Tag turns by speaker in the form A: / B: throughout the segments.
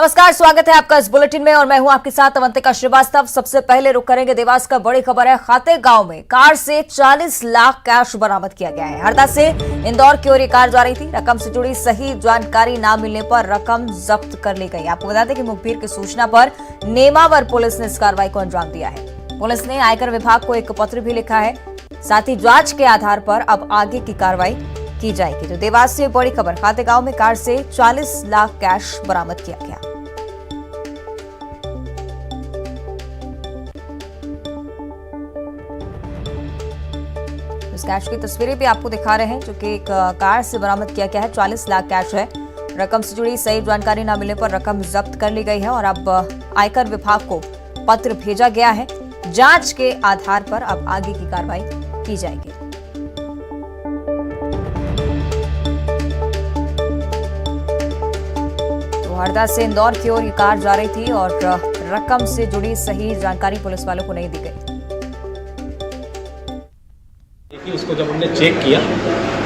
A: नमस्कार, स्वागत है आपका इस बुलेटिन में और मैं हूं आपके साथ अवंतिका श्रीवास्तव। सबसे पहले रुक करेंगे देवास का। बड़ी खबर है, खाते गांव में कार से 40 लाख कैश बरामद किया गया है। हरदा से इंदौर की ओर ये कार जा रही थी। रकम से जुड़ी सही जानकारी न मिलने पर रकम जब्त कर ली गई। आपको बता दें कि मुखबिर की सूचना पर नेमावर पुलिस ने इस कार्रवाई को अंजाम दिया है। पुलिस ने आयकर विभाग को एक पत्र भी लिखा है। साथ ही जांच के आधार पर अब आगे की कार्रवाई की जाएगी। तो देवास से बड़ी खबर, खाते गांव में कार से 40 लाख कैश बरामद किया गया। इस कैश की तस्वीरें भी आपको दिखा रहे हैं, जो कि एक कार से बरामद किया गया है। 40 लाख कैश है। रकम से जुड़ी सही जानकारी न मिलने पर रकम जब्त कर ली गई है और अब आयकर विभाग को पत्र भेजा गया है। जांच के आधार पर अब आगे की कार्रवाई की जाएगी। हरदा से इंदौर की ओर ये कार जा रही थी और रकम से जुड़ी सही जानकारी पुलिस वालों को नहीं दी गई।
B: उसको जब हमने चेक किया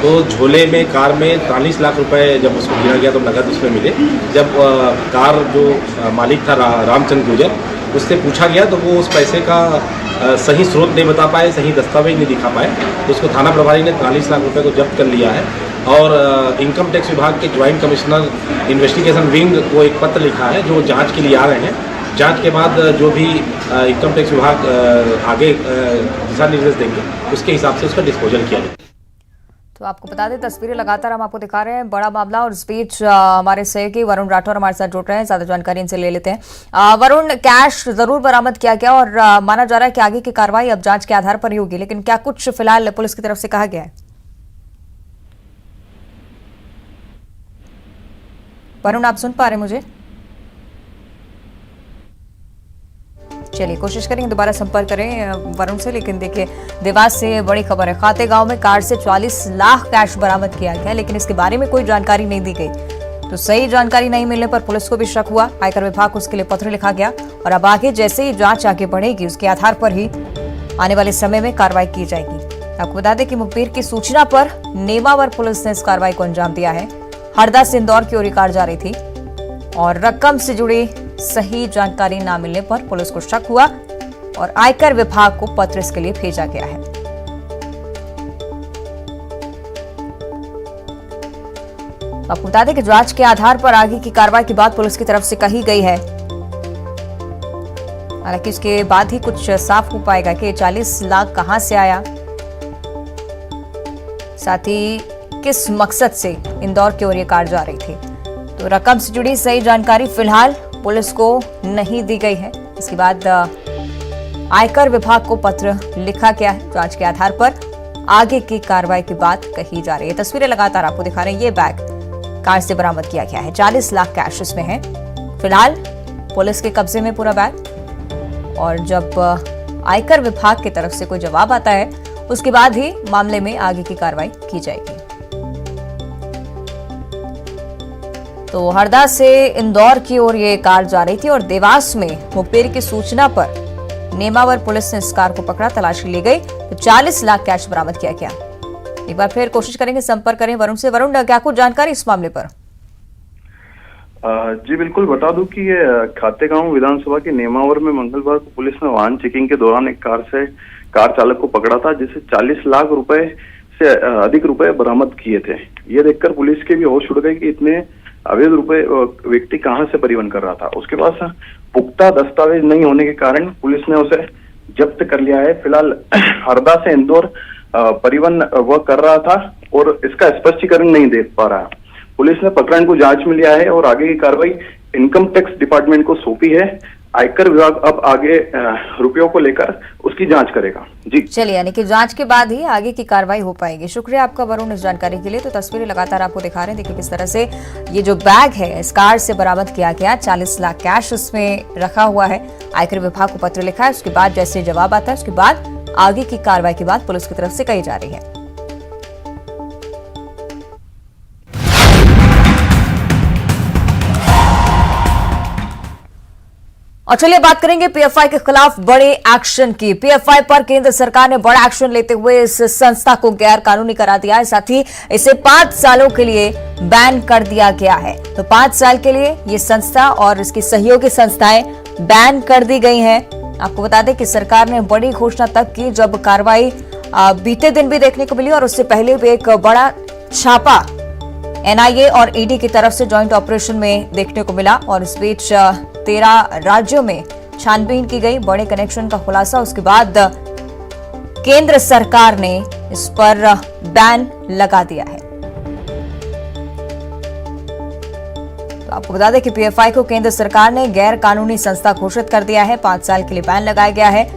B: तो झोले में कार में 43 लाख रुपए जब उसको गिना गया तो नगद उसमें मिले। जब कार जो मालिक था रामचंद्र गुर्जर, उससे पूछा गया तो वो उस पैसे का सही स्रोत नहीं बता पाए, सही दस्तावेज नहीं दिखा पाए। तो उसको थाना प्रभारी ने 43 लाख रुपए को जब्त कर लिया है और इनकम टैक्स विभाग के ज्वाइंट कमिश्नर इन्वेस्टिगेशन विंग को एक पत्र लिखा है, जो जांच के लिए आ रहे हैं। जांच के बाद जो भी इनकम टैक्स विभाग आगे दिशा निर्देश देंगे, उसके हिसाब से उसका डिस्पोजल किया जाए।
A: तो आपको बता दें, तस्वीरें लगातार हम आपको दिखा रहे हैं। बड़ा मामला और इस बीच हमारे सहयोगी वरुण राठौर हमारे साथ जुड़ रहे हैं। ज्यादा जानकारी इनसे ले लेते हैं। वरुण, कैश जरूर बरामद किया गया और माना जा रहा है कि आगे की कार्रवाई अब जांच के आधार पर ही होगी, लेकिन क्या कुछ फिलहाल पुलिस की तरफ से कहा गया है? वरुण, आप सुन पा रहे हैं मुझे? चलिए, कोशिश करेंगे दोबारा संपर्क करें वरुण से। लेकिन देखिए, देवास से बड़ी खबर है, खाते गांव में कार से 40 लाख कैश बरामद किया गया, लेकिन इसके बारे में कोई जानकारी नहीं दी गई। तो सही जानकारी नहीं मिलने पर पुलिस को भी शक हुआ। आयकर विभाग को उसके लिए पत्र लिखा गया और अब आगे जैसे ही जांच आगे बढ़ेगी, उसके आधार पर ही आने वाले समय में कार्रवाई की जाएगी। आपको बता दें कि मुखबिर की सूचना पर नेमावर पुलिस ने इस कार्रवाई को अंजाम दिया है। हरदा से इंदौर की ओर कार जा रही थी और रकम से जुड़ी सही जानकारी न मिलने पर पुलिस को शक हुआ और आयकर विभाग को पत्र इसके लिए भेजा गया है। आपको बता दें कि जांच के आधार पर आगे की कार्रवाई की बात पुलिस की तरफ से कही गई है। हालांकि इसके बाद ही कुछ साफ हो पाएगा कि 40 लाख कहां से आया, साथ ही किस मकसद से इंदौर की ओर ये कार जा रही थी। तो रकम से जुड़ी सही जानकारी फिलहाल पुलिस को नहीं दी गई है। इसके बाद आयकर विभाग को पत्र लिखा गया है। जांच के आधार पर आगे की कार्रवाई की बात कही जा रही है। तस्वीरें लगातार आपको दिखा रहे हैं। ये बैग कार से बरामद किया गया है। 40 लाख कैश इसमें है। फिलहाल पुलिस के कब्जे में पूरा बैग, और जब आयकर विभाग की तरफ से कोई जवाब आता है, उसके बाद ही मामले में आगे की कार्रवाई की जाएगी। तो हरदा से इंदौर की ओर ये कार जा रही थी और देवास में मुखबिर की सूचना पर नेमावर पुलिस ने इस कार को पकड़ा, तलाशी ली गई तो 40 लाख कैश बरामद किया गया। एक बार फिर कोशिश करेंगे, संपर्क करें वरुण से। वरुण, क्या कुछ जानकारी इस मामले पर?
C: जी बिल्कुल, बता दूं कि ये खातेगांव विधानसभा के नेमावर में मंगलवार को पुलिस ने वाहन चेकिंग के दौरान एक कार चालक को पकड़ा था, जिसे 40 लाख रुपए से अधिक रुपए बरामद किए थे। ये देखकर पुलिस के भी होश उड़ गए कि इतने अवैध रुपए व्यक्ति कहां से परिवहन कर रहा था। उसके पास पुख्ता दस्तावेज नहीं होने के कारण पुलिस ने उसे जब्त कर लिया है। फिलहाल हरदा से इंदौर परिवहन वह कर रहा था और इसका स्पष्टीकरण नहीं दे पा रहा। पुलिस ने प्रकरण को जांच में लिया है और आगे की कार्रवाई इनकम टैक्स डिपार्टमेंट को सौंपी है। आयकर विभाग अब आगे रुपयों को लेकर उसकी जांच करेगा। जी
A: चलिए, यानी कि जांच के बाद ही आगे की कार्रवाई हो पाएगी। शुक्रिया आपका वरुण इस जानकारी के लिए। तो तस्वीरें लगातार आपको दिखा रहे हैं। देखिए किस तरह से ये जो बैग है इस कार से बरामद किया गया। 40 लाख कैश उसमें रखा हुआ है। आयकर विभाग को पत्र लिखा है। उसके बाद जैसे जवाब आता है, उसके बाद आगे की कार्रवाई की बात पुलिस की तरफ से कही जा रही है। और चलिए बात करेंगे पीएफआई के खिलाफ बड़े एक्शन की। पीएफआई पर केंद्र सरकार ने बड़ा एक्शन लेते हुए इस संस्था को गैर कानूनी करार दिया है, साथ ही इसे 5 सालों के लिए बैन कर दिया गया है। तो 5 साल के लिए ये संस्था और इसकी सहयोगी संस्थाएं बैन कर दी गई हैं। आपको बता दें कि सरकार ने बड़ी घोषणा तक की जब कार्रवाई बीते दिन भी देखने को मिली और उससे पहले भी एक बड़ा छापा एनआईए और ईडी की तरफ से जॉइंट ऑपरेशन में देखने को मिला और इस बीच 13 राज्यों में छानबीन की गई, बड़े कनेक्शन का खुलासा। उसके बाद केंद्र सरकार ने इस पर बैन लगा दिया है। तो आपको बता दें कि पीएफआई को केंद्र सरकार ने गैर कानूनी संस्था घोषित कर दिया है, 5 साल के लिए बैन लगाया गया है।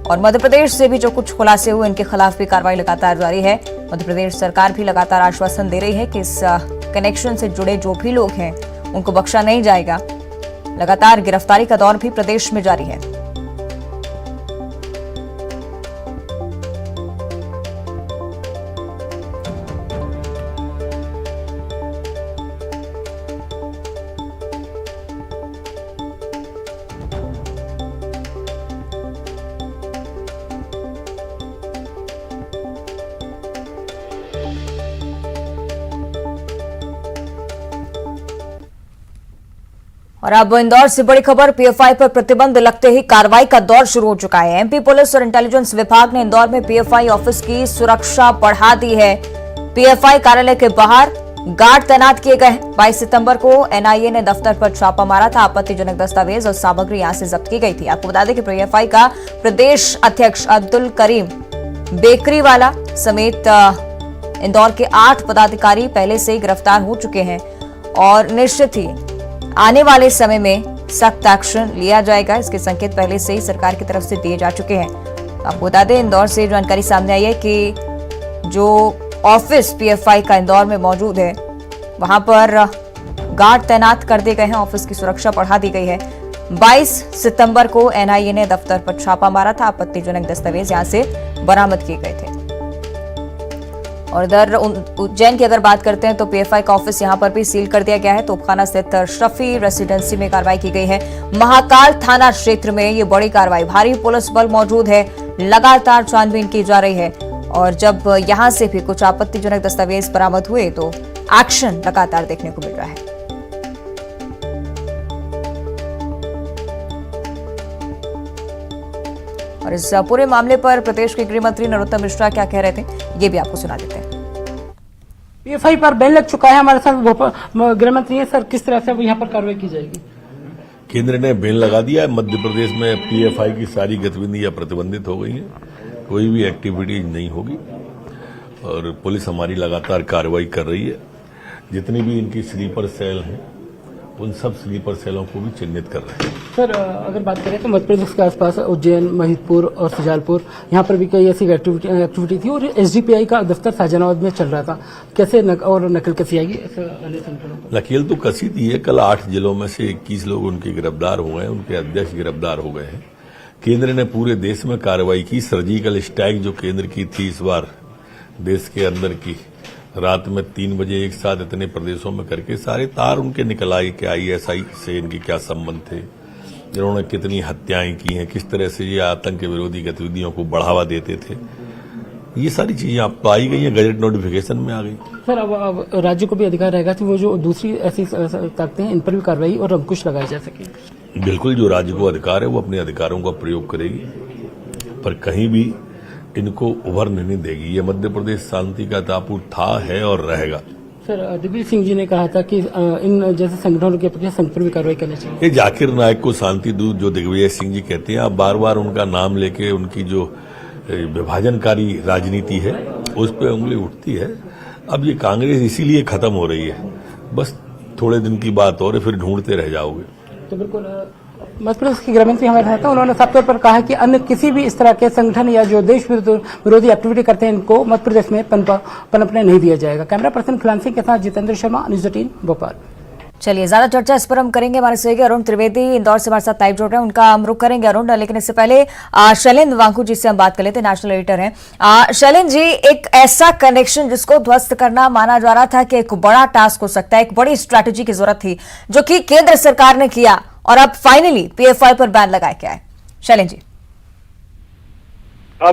A: और मध्य प्रदेश से भी जो कुछ खुलासे हुए इनके खिलाफ भी कार्रवाई लगातार जारी है। मध्य प्रदेश सरकार भी लगातार आश्वासन दे रही है कि इस कनेक्शन से जुड़े जो भी लोग हैं उनको बख्शा नहीं जाएगा। लगातार गिरफ्तारी का दौर भी प्रदेश में जारी है। और अब इंदौर से बड़ी खबर, पीएफआई पर प्रतिबंध लगते ही कार्रवाई का दौर शुरू हो चुका है। एमपी पुलिस और इंटेलिजेंस विभाग ने इंदौर में पीएफआई ऑफिस की सुरक्षा बढ़ा दी है। पीएफआई कार्यालय के बाहर गार्ड तैनात किए गए। 22 सितंबर को एनआईए ने दफ्तर पर छापा मारा था। आपत्तिजनक दस्तावेज और सामग्री यहां से जब्त की गई थी। आपको बता दें कि पीएफआई का प्रदेश अध्यक्ष अब्दुल करीम बेकरीवाला समेत इंदौर के 8 पदाधिकारी पहले से ही गिरफ्तार हो चुके हैं और निश्चित ही आने वाले समय में सख्त एक्शन लिया जाएगा। इसके संकेत पहले से ही सरकार की तरफ से दिए जा चुके हैं। आपको बता दें, इंदौर से जानकारी सामने आई है कि जो ऑफिस पीएफआई का इंदौर में मौजूद है वहां पर गार्ड तैनात कर दिए गए हैं, ऑफिस की सुरक्षा बढ़ा दी गई है। 22 सितंबर को एनआईए ने दफ्तर पर छापा मारा था। आपत्तिजनक दस्तावेज यहां से बरामद किए गए थे। और इधर उज्जैन की अगर बात करते हैं तो पीएफआई का ऑफिस यहां पर भी सील कर दिया गया है। तोपखाना स्थित शफी रेसिडेंसी में कार्रवाई की गई है। महाकाल थाना क्षेत्र में ये बड़ी कार्रवाई, भारी पुलिस बल मौजूद है, लगातार छानबीन की जा रही है। और जब यहां से भी कुछ आपत्तिजनक दस्तावेज बरामद हुए तो एक्शन लगातार देखने को मिल रहा है। और इस पूरे मामले पर प्रदेश के गृह मंत्री नरोत्तम मिश्रा क्या कह रहे थे, ये भी आपको सुना देते हैं।
D: पीएफआई पर बैन लग चुका है, हमारे साथ गृह मंत्री है सर, किस तरह से अब यहाँ पर कार्रवाई की जाएगी?
E: केंद्र ने बैन लगा दिया है। मध्य प्रदेश में पीएफआई की सारी गतिविधियां प्रतिबंधित हो गई हैं, कोई भी एक्टिविटी नहीं होगी और पुलिस हमारी लगातार कार्रवाई कर रही है। जितनी भी इनकी स्लीपर सेल हैं उन सब स्लीपर सेलों को भी चिन्हित कर रहे हैं।
D: सर अगर बात करें तो मध्य प्रदेश के आसपास उज्जैन, महिदपुर और सुजालपुर, यहाँ पर भी कई ऐसी एक्टिविटी थी और एसडीपीआई का दफ्तर शाहजहानाबाद में चल रहा था। कैसे और नकल कैसी आएगी?
E: नकेल तो कसी थी है। कल 8 जिलों में से 21 लोग उनके गिरफ्तार हुए हैं, उनके अध्यक्ष गिरफ्तार हो गए हैं। केंद्र ने पूरे देश में कार्रवाई की। सर्जिकल स्ट्राइक जो केंद्र की थी इस बार देश के अंदर की, रात में 3 बजे एक साथ इतने प्रदेशों में करके सारे तार उनके निकल आए कि आईएसआई से इनके क्या संबंध थे, इन्होंने कितनी हत्याएं की हैं, किस तरह से ये आतंक विरोधी गतिविधियों को बढ़ावा देते थे। ये सारी चीजें आप तो आई गई हैं, गजट नोटिफिकेशन में आ गई।
D: सर अब राज्य को भी अधिकार रहेगा कि वो जो दूसरी ऐसी ताकतें हैं इन पर भी कार्रवाई और अंकुश लगाया जा सके।
E: बिल्कुल, जो राज्य को अधिकार है वो अपने अधिकारों का प्रयोग करेगी, पर कहीं भी इनको उभरने नहीं देगी। ये मध्य प्रदेश शांति का टापू था, है और रहेगा।
D: सर दिग्विजय सिंह जी ने कहा था कि इन जैसे संगठनों के प्रति संघ पर भी कार्रवाई करनी चाहिए।
E: ये जाकिर नायक को शांति दूत जो दिग्विजय सिंह जी कहते हैं, आप बार बार उनका नाम लेके उनकी जो विभाजनकारी राजनीति है उस पर उंगली उठती है। अब ये कांग्रेस इसीलिए खत्म हो रही है, बस थोड़े दिन की बात और फिर ढूंढते रह जाओगे।
D: तो बिल्कुल मध्य प्रदेश के गृहमंत्री हमारे साथ हैं, उन्होंने साफ तौर पर कहा कि अन्य किसी भी इस तरह के संगठन या जो देश विरोधी एक्टिविटी करते हैं इनको मध्य प्रदेश में पनपने नहीं दिया जाएगा। कैमरा पर्सन खिलान सिंह के साथ जितेंद्र शर्मा, न्यूज़ 18 भोपाल।
A: चलिए ज्यादा चर्चा इस पर हम करेंगे। हमारे सहयोगी अरुण त्रिवेदी इंदौर से हमारे साथ लाइव जुड़ रहे हैं, उनका हम रुख करेंगे अरुण। लेकिन इससे पहले शैलेंद्र वांकू जी से हम बात कर लेते हैं, नेशनल एडिटर हैं। शैलेंद्र जी, एक ऐसा कनेक्शन जिसको ध्वस्त करना माना जा रहा था कि एक बड़ा टास्क हो सकता है, एक बड़ी स्ट्रैटेजी की जरूरत थी, जो कि केंद्र सरकार ने किया और अब फाइनली पीएफआई पर बैन लगाया गया है। शैलेंद्र जी।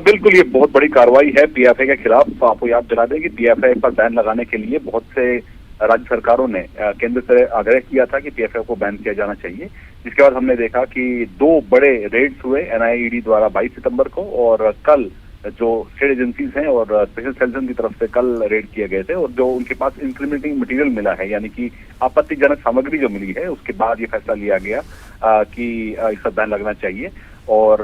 F: बिल्कुल, ये बहुत बड़ी कार्रवाई है पीएफआई के खिलाफ। आपको याद दिला दें कि पीएफआई पर बैन लगाने के लिए बहुत से राज्य सरकारों ने केंद्र से आग्रह किया था कि पीएफआई को बैन किया जाना चाहिए। जिसके बाद हमने देखा कि 2 बड़े रेड्स हुए एनआईए ईडी द्वारा 22 सितंबर को, और कल जो स्टेट एजेंसीज हैं और स्पेशल सेल्स की तरफ से कल रेड किए गए थे, और जो उनके पास इंक्रीमेंटिंग मटेरियल मिला है, यानी कि आपत्तिजनक सामग्री जो मिली है, उसके बाद ये फैसला लिया गया कि इस पर बैन लगना चाहिए। और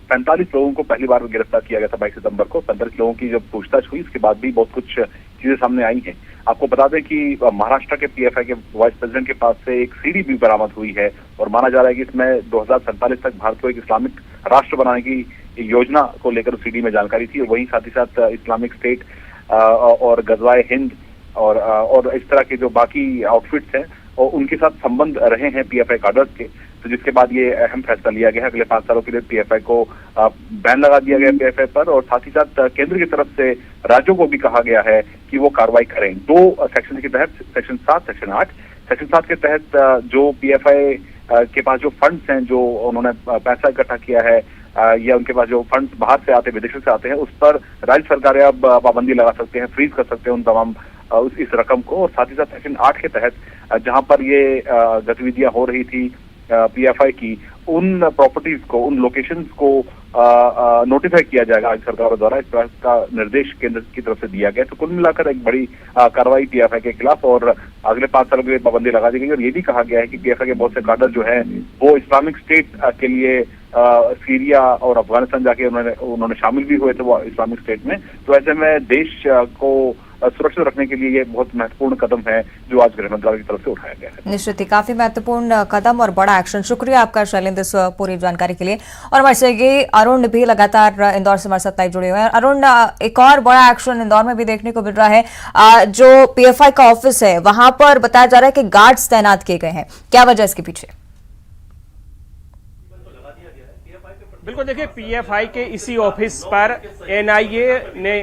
F: 45 लोगों को पहली बार गिरफ्तार किया गया था 22 सितंबर को। 45 लोगों की जब पूछताछ हुई, इसके बाद भी बहुत कुछ चीजें सामने आई हैं। आपको बता दें कि महाराष्ट्र के पीएफआई के वाइस प्रेसिडेंट के पास से एक सीडी भी बरामद हुई है, और माना जा रहा है कि इसमें 2047 तक भारत को एक इस्लामिक राष्ट्र बनाने की योजना को लेकर उस सीडी में जानकारी थी। और वहीं साथ ही साथ इस्लामिक स्टेट और गजवाए हिंद और इस तरह के जो बाकी आउटफिट्स हैं, और उनके साथ संबंध रहे हैं पीएफआई कार्डर्स के। तो जिसके बाद ये अहम फैसला लिया गया है। अगले 5 सालों के लिए पीएफआई को बैन लगा दिया गया पीएफआई पर, और साथ ही साथ केंद्र की तरफ से राज्यों को भी कहा गया है कि वो कार्रवाई करें। 2 सेक्शन के तहत, सेक्शन 7, सेक्शन 8। सेक्शन 7 के तहत जो पीएफआई के पास जो फंड्स हैं, जो उन्होंने पैसा इकट्ठा किया है, या उनके पास जो फंड्स बाहर से आते हैं, विदेशों से आते हैं, उस पर राज्य सरकारें अब पाबंदी लगा सकते हैं, फ्रीज कर सकते हैं उन तमाम इस रकम को। और साथ ही साथ सेक्शन 8 के तहत जहां पर ये गतिविधियां हो रही थी पीएफआई की, उन प्रॉपर्टीज को, उन लोकेशंस को नोटिफाई किया जाएगा राज्य सरकारों द्वारा। इस तरह का निर्देश केंद्र की तरफ से दिया गया। तो कुल मिलाकर एक बड़ी कार्रवाई पीएफआई के खिलाफ, और अगले 5 सालों के लिए पाबंदी लगा दी गई। और ये भी कहा गया है कि पीएफआई के बहुत से कार्डर जो है वो इस्लामिक स्टेट के लिए सीरिया और अफगानिस्तान जाके उन्होंने शामिल भी हुए थे वो इस्लामिक स्टेट में। तो ऐसे में देश को सुरक्षित रखने के लिए ये बहुत महत्वपूर्ण कदम है जो आज गृह मंत्रालय की तरफ से उठाया गया है।
A: निश्चित ही काफी महत्वपूर्ण कदम और बड़ा एक्शन। शुक्रिया आपका शैलेंद्र इस पूरी जानकारी के लिए। और हमारे से ये अरुण भी लगातार इंदौर से हमारे साथ लाइव जुड़े हुए हैं। अरुण, एक और बड़ा एक्शन इंदौर में भी देखने को मिल रहा है। जो पीएफआई का ऑफिस है वहां पर बताया जा रहा है कि गार्ड्स तैनात किए गए हैं, क्या वजह इसके पीछे?
G: बिल्कुल, देखिए, पीएफआई के इसी ऑफिस पर एनआईए ने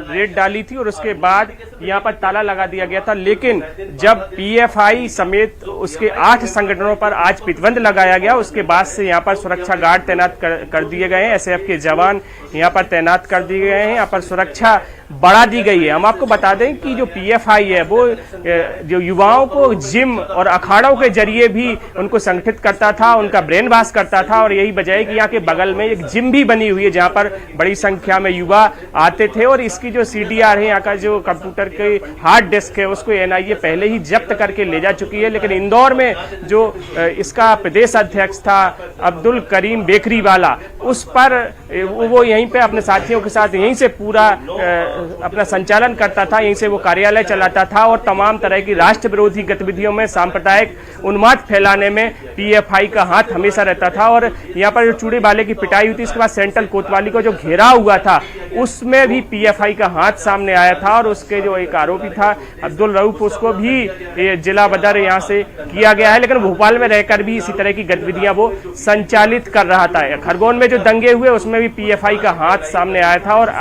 G: रेड डाली थी और उसके बाद यहां पर ताला लगा दिया गया था। लेकिन जब पीएफआई समेत उसके 8 संगठनों पर आज प्रतिबंध लगाया गया, उसके बाद से यहां पर सुरक्षा गार्ड तैनात कर दिए गए हैं। एसएएफ के जवान यहां पर तैनात कर दिए गए हैं। यहां पर सुरक्षा बढ़ा दी गई है। हम आपको बता दें कि जो पीएफआई है वो जो युवाओं को जिम और अखाड़ों के जरिए भी उनको संगठित करता था, उनका ब्रेन वॉश करता था। और यही वजह है कि यहाँ के बगल में एक जिम भी बनी हुई है जहां पर बड़ी संख्या में युवा आते थे। और इसकी जो सीडीआर है, यहाँ का जो कंप्यूटर के हार्ड डिस्क है, उसको एनआईए पहले ही जब्त करके ले जा चुकी है। लेकिन इंदौर में जो इसका प्रदेश अध्यक्ष था अब्दुल करीम बेकरी वाला, उस पर वो यहीं पे अपने साथियों के साथ यहीं से पूरा अपना संचालन करता था, यहीं से वो कार्यालय चलाता था। और तमाम तरह की राष्ट्र विरोधी गतिविधियों में, सांप्रदायिक उन्माद फैलाने में पीएफआई का हाथ हमेशा रहता था। और यहाँ पर जो चूड़े वाले की पिटाई हुई थी, इसके बाद सेंट्रल कोतवाली को जो घेराव हुआ था, उसमें भी पीएफआई का हाथ सामने आया था। और उसके जो एक आरोपी था अब्दुल रऊफ, उसको भी जिला बदर यहाँ से किया गया है। लेकिन भोपाल में रहकर भी इसी तरह की गतिविधियां वो संचालित कर रहा था। खरगोन में जो दंगे हुए उसमें भी पीएफआई का हाथ सामने आया था। और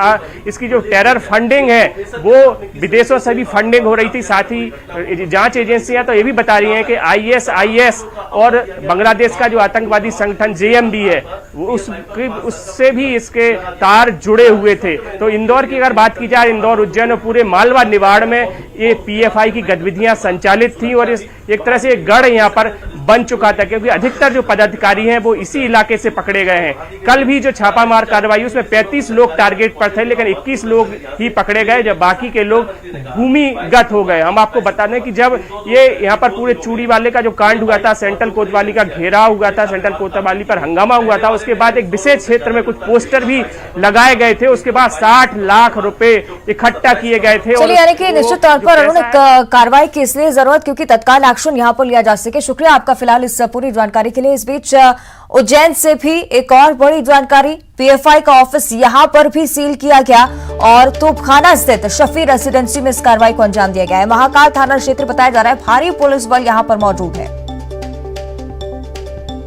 G: इसकी जो टेरर फंडिंग है वो विदेशों से भी फंडिंग हो रही थी। साथ ही जांच एजेंसियां तो ये भी बता रही हैं कि आईएसआईएस और बांग्लादेश का जो आतंकवादी संगठन जेएमबी है उससे भी इसके तार जुड़े हुए थे। तो इंदौर की अगर बात की जाए, इंदौर, उज्जैन और पूरे मालवा निवाड़ में ये पीएफआई की गतिविधियां संचालित थी। और इस एक तरह से गढ़ यहाँ पर बन चुका था, क्योंकि अधिकतर जो पदाधिकारी हैं वो इसी इलाके से पकड़े गए हैं। कल भी जो छापामार कार्रवाई उसमें 35 लोग टारगेट पर थे, लेकिन 21 लोग ही पकड़े गए, जब बाकी के लोग भूमिगत हो गए। हम आपको बता दें कि जब ये यहाँ पर पूरे चूड़ी वाले का जो कांड हुआ था, सेंट्रल कोतवाली का घेराव हुआ था, सेंट्रल कोतवाली पर हंगामा हुआ था, उसके बाद एक विशेष क्षेत्र में कुछ पोस्टर भी लगाए गए थे। उसके बाद 60 लाख रुपए इकट्ठा किए गए थे।
A: चलिए, यानी कि निश्चित तौर पर अरुण कार्रवाई की इसलिए जरूरत क्योंकि तत्काल एक्शन यहाँ पर लिया जा सके। शुक्रिया आपका फिलहाल इस पूरी जानकारी के लिए। इस बीच उज्जैन से भी एक और बड़ी जानकारी, पीएफआई का ऑफिस यहां पर भी सील किया गया और तोपखाना स्थित शफी रेसिडेंसी में इस कार्रवाई को अंजाम दिया गया है। महाकाल थाना क्षेत्र बताया जा रहा है, भारी पुलिस बल यहां पर मौजूद है।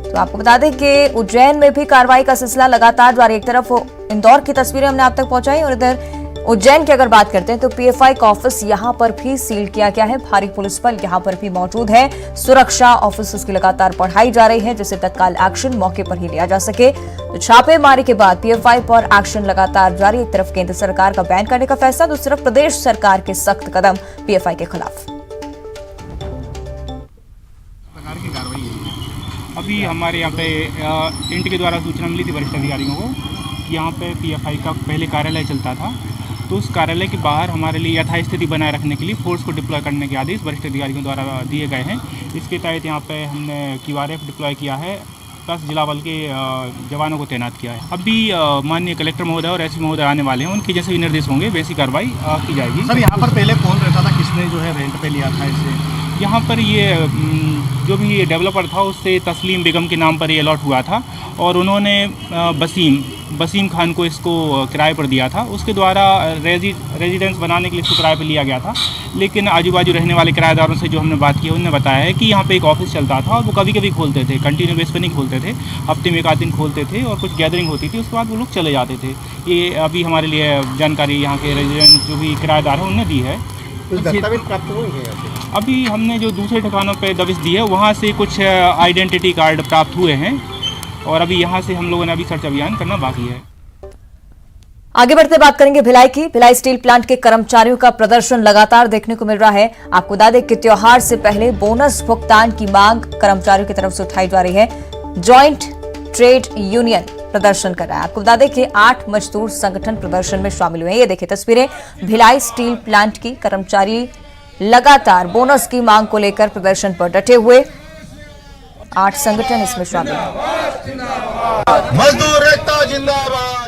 A: तो आपको बता दें कि उज्जैन में भी कार्रवाई का सिलसिला लगातार जारी। एक तरफ इंदौर की तस्वीरें हमने आप तक पहुंचाई और इधर उज्जैन की अगर बात करते हैं तो पीएफआई का ऑफिस यहां पर भी सील किया गया है। भारी पुलिस बल यहां पर भी मौजूद है। सुरक्षा ऑफिसर्स की लगातार बढ़ाई जा रही है जिससे तत्काल एक्शन मौके पर ही लिया जा सके। तो छापेमारी के बाद पीएफआई पर एक्शन लगातार जारी। एक तरफ केंद्र सरकार का बैन करने का फैसला, दूसरी तरफ प्रदेश सरकार के सख्त कदम पीएफआई के खिलाफ।
H: की कार्रवाई हुई है। अभी हमारे यहाँ पे इंट के द्वारा सूचना मिली थी वरिष्ठ अधिकारियों को कि यहाँ पे पीएफआई का पहले कार्यालय चलता था, तो उस कार्यालय के बाहर हमारे लिए यथास्थिति बनाए रखने के लिए फोर्स को डिप्लॉय करने के आदेश वरिष्ठ अधिकारियों द्वारा दिए गए हैं। इसके तहत यहाँ पे हमने QRF डिप्लॉय किया है, प्लस जिला बल के जवानों को तैनात किया है। अभी माननीय कलेक्टर महोदय और एसपी महोदय आने वाले हैं, उनके जैसे भी निर्देश होंगे वैसी कार्रवाई की जाएगी।
I: सर यहाँ पर पहले कौन रहता था, किसने जो है रेंट पे लिया था इसे?
H: यहाँ पर ये जो भी डेवलपर था उससे तस्लीम बेगम के नाम पर ये अलॉट हुआ था और उन्होंने बसीम खान को इसको किराए पर दिया था। उसके द्वारा रेजिडेंस बनाने के लिए इसको किराए पर लिया गया था, लेकिन आजू बाजू रहने वाले किराएदारों से जो हमने बात की उन्होंने बताया है कि यहाँ पे एक ऑफिस चलता था और वो कभी कभी खोलते थे, कंटिन्यू बेस पर नहीं खोलते थे, हफ्ते में एक आध दिन खोलते थे और कुछ गैदरिंग होती थी, उसके बाद वो लोग चले जाते थे। ये अभी हमारे लिए जानकारी यहाँ के रेजिडेंट जो भी किराएदार हैं उन्होंने दी है।
I: दस्तावेज प्राप्त हुए?
H: अभी हमने जो दूसरे ठिकानों पे दबिश दी है वहाँ से कुछ आइडेंटिटी कार्ड प्राप्त हुए हैं और अभी यहाँ से हम लोगों ने अभी सर्च अभियान करना बाकी है।
A: आगे बढ़ते बात करेंगे भिलाई की। भिलाई स्टील प्लांट के कर्मचारियों का प्रदर्शन लगातार देखने को मिल रहा है। आपको बता दें कि त्योहार से पहले बोनस भुगतान की मांग कर्मचारियों की तरफ से उठाई जा रही है। जॉइंट ट्रेड यूनियन प्रदर्शन कर रहा है। आपको बता दें कि 8 मजदूर संगठन प्रदर्शन में शामिल हुए हैं। ये देखिए तस्वीरें भिलाई स्टील प्लांट की। कर्मचारी लगातार बोनस की मांग को लेकर प्रदर्शन पर डटे हुए। 8 संगठन इसमें शामिल हैं।
I: मजदूर एकता जिंदाबाद।